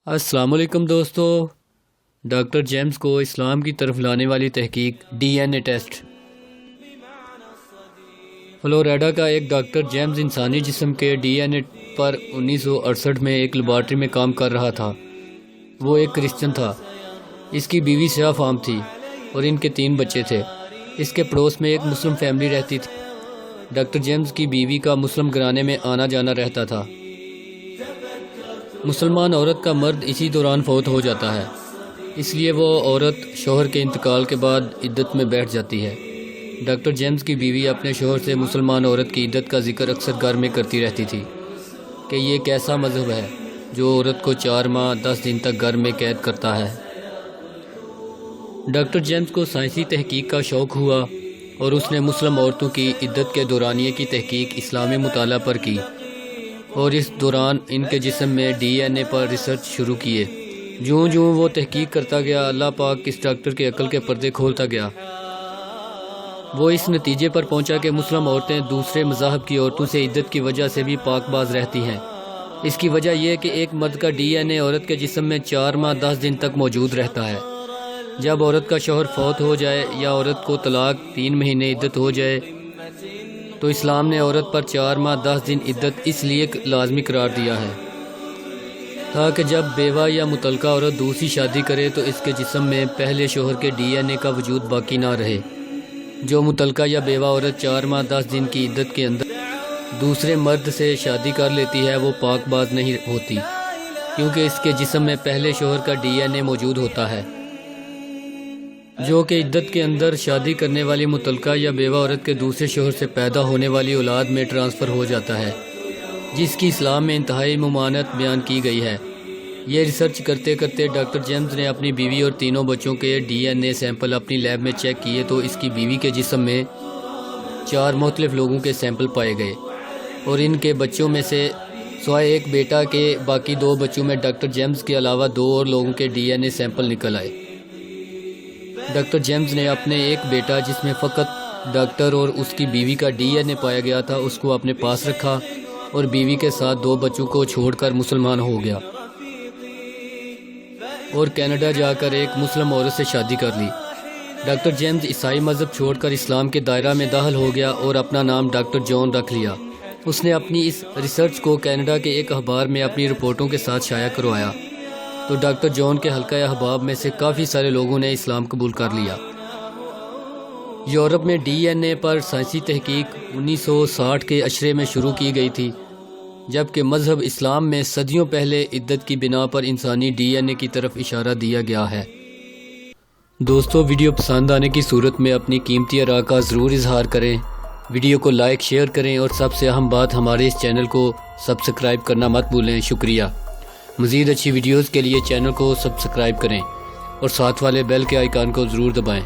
السلام علیکم دوستو، ڈاکٹر جیمز کو اسلام کی طرف لانے والی تحقیق D N A test. Florida کا ایک ڈاکٹر جیمز انسانی جسم کے ڈی این اے پر 1968 میں ایک لیبارٹری میں کام کر رہا تھا۔ وہ ایک کرسچن تھا۔ اس کی بیوی سیاہ فام تھی اور ان کے 3 بچے تھے۔ اس کے پڑوس میں ایک مسلم فیملی رہتی تھی۔ ڈاکٹر جیمز کی بیوی کا مسلم گھرانے میں آنا جانا رہتا تھا۔ مسلمان عورت کا مرد اسی دوران فوت ہو جاتا ہے، اس لیے وہ عورت شوہر کے انتقال کے بعد عدت میں بیٹھ جاتی ہے۔ ڈاکٹر جیمز کی بیوی اپنے شوہر سے مسلمان عورت کی عدت کا ذکر اکثر گھر میں کرتی رہتی تھی کہ یہ کیسا مذہب ہے جو عورت کو 4 ماہ 10 دن تک گھر میں قید کرتا ہے۔ ڈاکٹر جیمز کو سائنسی تحقیق کا شوق ہوا اور اس نے مسلم عورتوں کی عدت کے دورانیے کی تحقیق اسلامی مطالعہ پر کی، اور اس دوران ان کے جسم میں ڈی این اے پر ریسرچ شروع کیے۔ جوں وہ تحقیق کرتا گیا، اللہ پاک اس ڈاکٹر کے عقل کے پردے کھولتا گیا۔ وہ اس نتیجے پر پہنچا کہ مسلم عورتیں دوسرے مذاہب کی عورتوں سے عدت کی وجہ سے بھی پاک باز رہتی ہیں۔ اس کی وجہ یہ کہ ایک مرد کا ڈی این اے عورت کے جسم میں 4 ماہ 10 دن تک موجود رہتا ہے۔ جب عورت کا شوہر فوت ہو جائے یا عورت کو طلاق 3 مہینے عدت ہو جائے تو اسلام نے عورت پر 4 ماہ 10 دن عدت اس لیے لازمی قرار دیا ہے تاکہ جب بیوہ یا مطلقہ عورت دوسری شادی کرے تو اس کے جسم میں پہلے شوہر کے ڈی این اے کا وجود باقی نہ رہے۔ جو مطلقہ یا بیوہ عورت 4 ماہ 10 دن کی عدت کے اندر دوسرے مرد سے شادی کر لیتی ہے وہ پاک باز نہیں ہوتی، کیونکہ اس کے جسم میں پہلے شوہر کا ڈی این اے موجود ہوتا ہے، جو کہ عدت کے اندر شادی کرنے والی مطلقہ یا بیوہ عورت کے دوسرے شوہر سے پیدا ہونے والی اولاد میں ٹرانسفر ہو جاتا ہے، جس کی اسلام میں انتہائی ممانعت بیان کی گئی ہے۔ یہ ریسرچ کرتے کرتے ڈاکٹر جیمز نے اپنی بیوی اور 3 بچوں کے ڈی این اے سیمپل اپنی لیب میں چیک کیے تو اس کی بیوی کے جسم میں 4 مختلف لوگوں کے سیمپل پائے گئے، اور ان کے بچوں میں سے سوائے ایک بیٹا کے باقی 2 بچوں میں ڈاکٹر جیمز کے علاوہ 2 اور لوگوں کے ڈی این اے سیمپل نکل آئے۔ ڈاکٹر جیمز نے اپنے ایک بیٹا جس میں فقط ڈاکٹر اور اس کی بیوی کا ڈی این اے پایا گیا تھا اس کو اپنے پاس رکھا، اور بیوی کے ساتھ 2 بچوں کو چھوڑ کر مسلمان ہو گیا اور کینیڈا جا کر ایک مسلم عورت سے شادی کر لی۔ ڈاکٹر جیمز عیسائی مذہب چھوڑ کر اسلام کے دائرہ میں داخل ہو گیا اور اپنا نام ڈاکٹر جان رکھ لیا۔ اس نے اپنی اس ریسرچ کو کینیڈا کے ایک اخبار میں اپنی رپورٹوں کے ساتھ شائع کروایا تو ڈاکٹر جان کے حلقہ احباب میں سے کافی سارے لوگوں نے اسلام قبول کر لیا۔ یورپ میں ڈی این اے پر سائنسی تحقیق 1960 کے عشرے میں شروع کی گئی تھی، جبکہ مذہب اسلام میں صدیوں پہلے عدت کی بنا پر انسانی ڈی این اے کی طرف اشارہ دیا گیا ہے۔ دوستو، ویڈیو پسند آنے کی صورت میں اپنی قیمتی آراء کا ضرور اظہار کریں، ویڈیو کو لائک شیئر کریں، اور سب سے اہم بات ہمارے اس چینل کو سبسکرائب کرنا مت بھولیں۔ شکریہ۔ مزید اچھی ویڈیوز کے لیے چینل کو سبسکرائب کریں اور ساتھ والے بیل کے آئیکن کو ضرور دبائیں۔